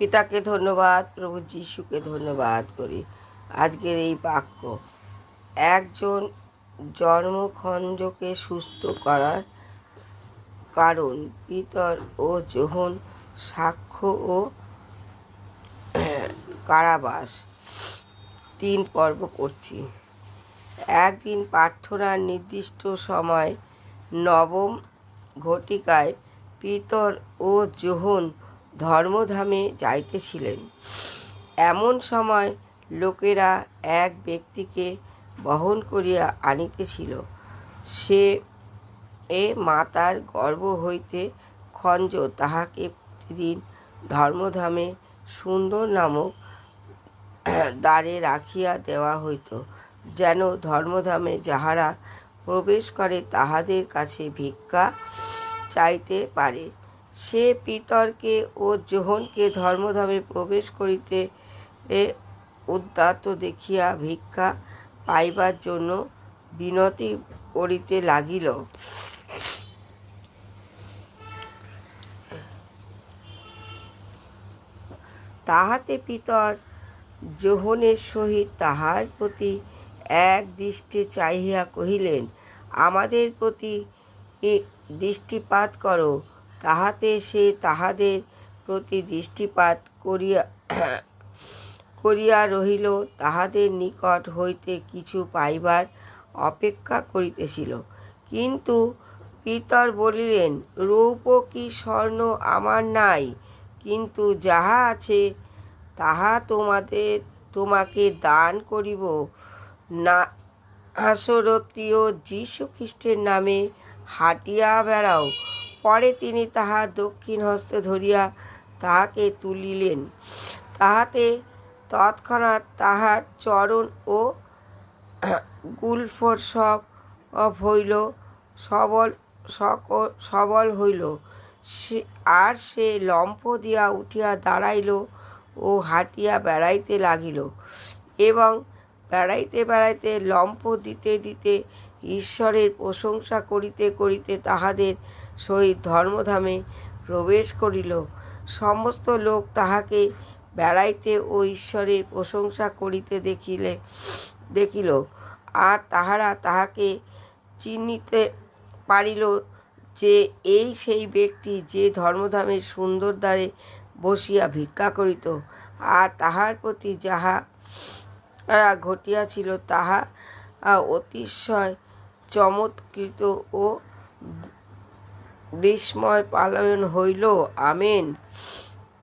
পিতাকে ধন্যবাদ, প্রভু যিশুকে ধন্যবাদ করি। আজকের এই বাক্য, একজন জন্মখঞ্জকে সুস্থ করার কারণ পিতর ও যোহন, সাক্ষ্য ও কারাবাস। 3 পর্ব করছি। একদিন প্রার্থনার নির্দিষ্ট সময় নবম ঘটিকায় পিতর ও যোহন ধর্মধামে যাইতেছিলেন। এমন সময় লোকেরা এক ব্যক্তিকে বহন করিয়া আনিতেছিল। সে মাতার গর্ভ হইতে খঞ্জ, তাহাকে প্রতিদিন ধর্মধামে সুন্দর নামক দ্বারে রাখিয়া দেওয়া হইত, যেন ধর্মধামে যাহারা প্রবেশ করে তাহাদের কাছে ভিক্ষা চাইতে পারে। সে পিতরকে ও যোহনকে ধর্মধামে প্রবেশ করিতে উদ্যত দেখিয়া ভিক্ষা পাইবার জন্য বিনতি করিতে লাগিল। তাহাতে পিতর যোহনের সহিত তাহার প্রতি এক দৃষ্টে চাহিয়া কহিলেন, আমাদের প্রতি দৃষ্টিপাত করো। তাহাতে সে তাহাদের প্রতি দৃষ্টিপাত করিয়া রহিল, তাহাদের নিকট হইতে কিছু পাইবার অপেক্ষা করিতেছিল। কিন্তু পিতর বলিলেন, রৌপ্য কি স্বর্ণ আমার নাই, কিন্তু যাহা আছে তাহা তোমাকে দান করিব। নাসরতীয় যীশু খ্রীষ্টের নামে হাঁটিয়া বেড়াও। পরে তিনি তাহার দক্ষিণ হস্তে ধরিয়া তাহাকে তুলিলেন। তাহাতে তৎক্ষণাৎ তাহার চরণ ও গুলফর সবল হইল, আর সে লম্ফ দিয়া উঠিয়া দাঁড়াইল ও হাঁটিয়া বেড়াইতে লাগিল। এবং বেড়াইতে বেড়াইতে লম্ফ দিতে দিতে ঈশ্বরের প্রশংসা করিতে করিতে তাহাদের সহিত ধর্মধামে প্রবেশ করিল। সমস্ত লোক তাহাকে বেড়াইতে ও ঈশ্বরের প্রশংসা করিতে দেখিল, আর তাহারা তাহাকে চিনিতে পারিল যে এই সেই ব্যক্তি যে ধর্মধামের সুন্দর দ্বারে বসিয়া ভিক্ষা করিত। আর তাহার প্রতি যাহা ঘটিয়াছিল তাহা অতিশয় চমৎকৃত ও বিস্ময় পালন হইল। আমেন।